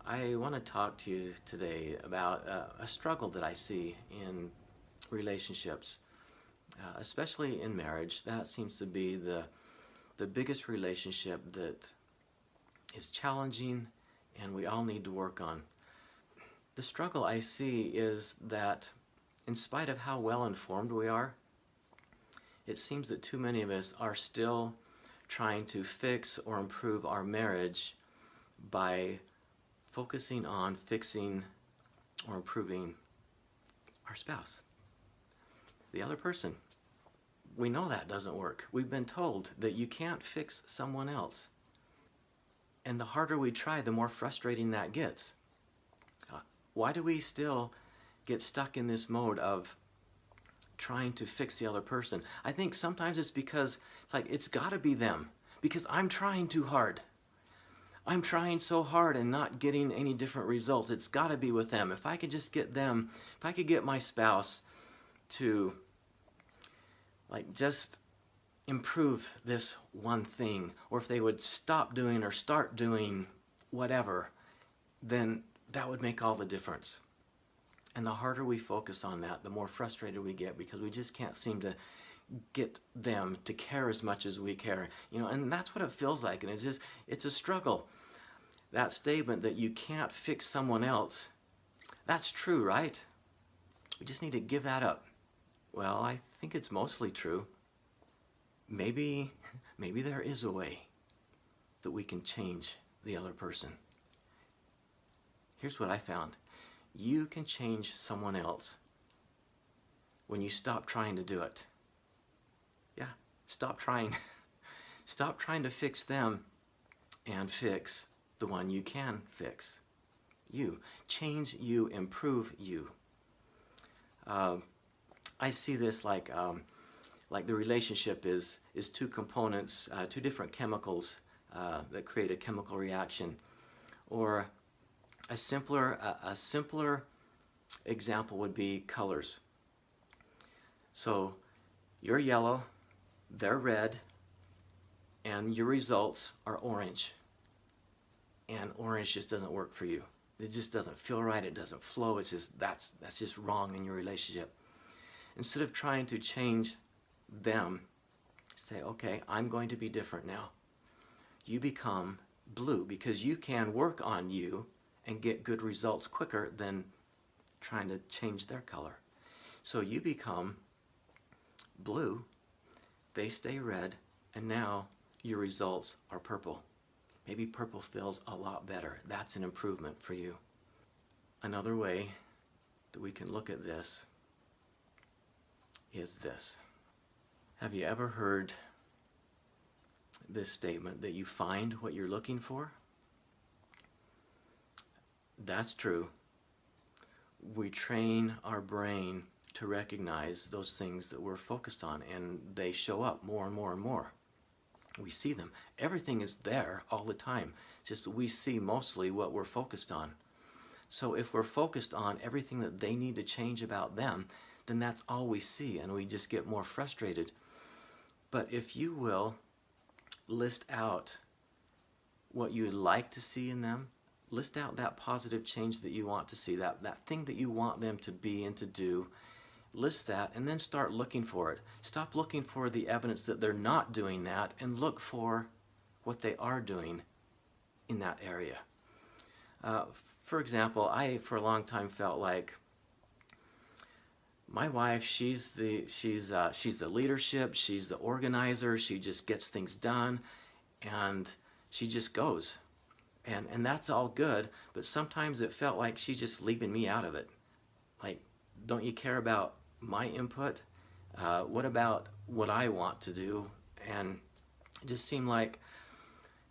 I want to talk to you today about a struggle that I see in relationships, especially in marriage. That seems to be the biggest relationship that is challenging and we all need to work on. The struggle I see is that in spite of how well informed we are, it seems that too many of us are still trying to fix or improve our marriage by focusing on fixing or improving our spouse, the other person. We know that doesn't work. We've been told that you can't fix someone else. And the harder we try, the more frustrating that gets. Why do we still get stuck in this mode of trying to fix the other person? I think sometimes it's because it's got to be them, because I'm trying too hard. I'm trying so hard and not getting any different results. It's got to be with them. If I could just get them, if I could get my spouse to just improve this one thing, or if they would stop doing or start doing whatever, then that would make all the difference. And the harder we focus on that, the more frustrated we get, because we just can't seem to get them to care as much as we care. And that's what it feels like. And it's a struggle. That statement that you can't fix someone else, that's true, right? We just need to give that up. Well, I think it's mostly true. Maybe there is a way that we can change the other person. Here's what I found. You can change someone else when you stop trying to do it. Yeah, stop trying. Stop trying to fix them and fix the one you can fix. You. Change you, improve you. I see this like the relationship is two components, two different chemicals that create a chemical reaction. Or a simpler example would be colors. So you're yellow, they're red, and your results are orange. And orange just doesn't work for you. It just doesn't feel right. It doesn't flow. It's just that's just wrong in your relationship. Instead of trying to change them, say, okay, I'm going to be different now. You become blue, because you can work on you and get good results quicker than trying to change their color. So you become blue, they stay red, and now your results are purple. Maybe purple feels a lot better. That's an improvement for you. Another way that we can look at this is this. Have you ever heard this statement that you find what you're looking for? That's true. We train our brain to recognize those things that we're focused on, and they show up more and more and more. We see them. Everything is there all the time. It's just we see mostly what we're focused on. So if we're focused on everything that they need to change about them, then that's all we see, and we just get more frustrated. But if you will list out what you would like to see in them, list out that positive change that you want to see, that thing that you want them to be and to do, list that, and then start looking for it. Stop looking for the evidence that they're not doing that, and look for what they are doing in that area. For example, I for a long time felt like my wife, she's the leadership, she's the organizer, she just gets things done, and she just goes. And that's all good, but sometimes it felt like she's just leaving me out of it. Like, don't you care about my input? What about what I want to do? And it just seemed like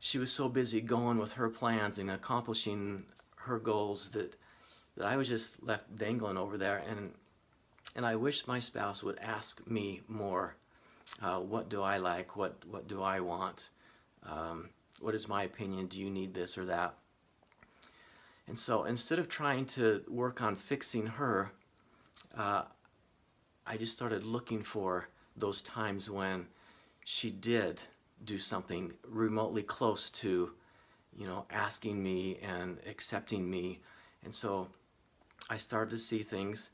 she was so busy going with her plans and accomplishing her goals that I was just left dangling over there. And I wish my spouse would ask me more. What do I like? What do I want? What is my opinion? Do you need this or that? And so instead of trying to work on fixing her, I just started looking for those times when she did do something remotely close to, asking me and accepting me. And so I started to see things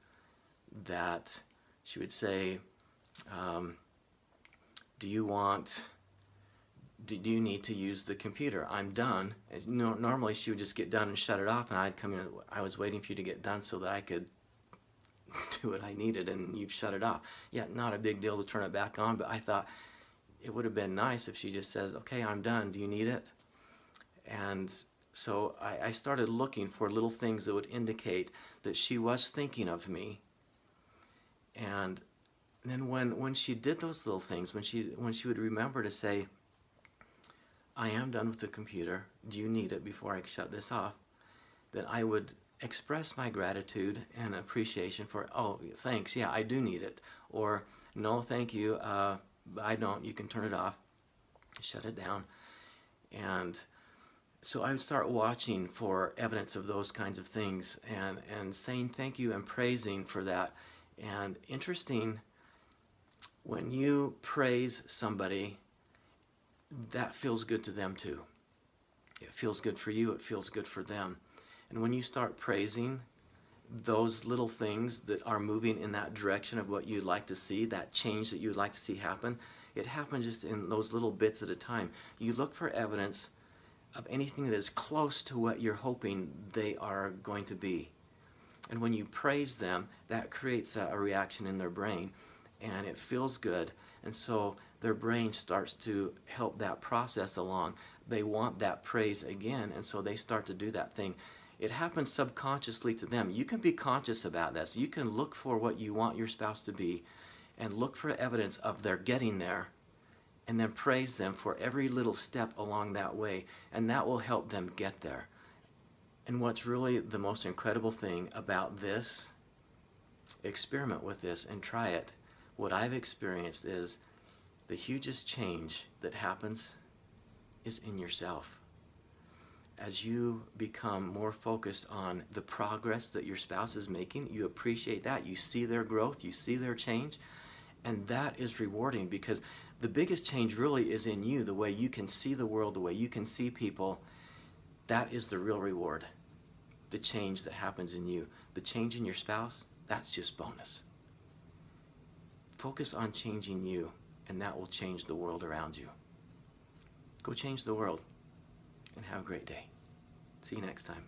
that she would say, do you need to use the computer? I'm done. Normally she would just get done and shut it off, and I'd come in. I was waiting for you to get done so that I could do what I needed, and you've shut it off. Yeah, not a big deal to turn it back on, but I thought it would have been nice if she just says, okay, I'm done. Do you need it? And so I started looking for little things that would indicate that she was thinking of me. And then when she did those little things, when she would remember to say, I am done with the computer, do you need it before I shut this off? Then I would express my gratitude and appreciation for, oh, thanks, yeah, I do need it. Or, no, thank you, I don't, you can turn it off, shut it down. And so I would start watching for evidence of those kinds of things and saying thank you and praising for that. And interesting, when you praise somebody, that feels good to them too. It feels good for you, it feels good for them. And when you start praising those little things that are moving in that direction of what you'd like to see, that change that you'd like to see happen, it happens just in those little bits at a time. You look for evidence of anything that is close to what you're hoping they are going to be. And when you praise them, that creates a reaction in their brain, and it feels good. And so their brain starts to help that process along. They want that praise again, and so they start to do that thing. It happens subconsciously to them. You can be conscious about this. You can look for what you want your spouse to be and look for evidence of their getting there, and then praise them for every little step along that way, and that will help them get there. And what's really the most incredible thing about this, experiment with this and try it, what I've experienced is the hugest change that happens is in yourself. As you become more focused on the progress that your spouse is making, you appreciate that, you see their growth, you see their change, and that is rewarding, because the biggest change really is in you, the way you can see the world, the way you can see people. That is the real reward, the change that happens in you. The change in your spouse, that's just bonus. Focus on changing you, and that will change the world around you. Go change the world, and have a great day. See you next time.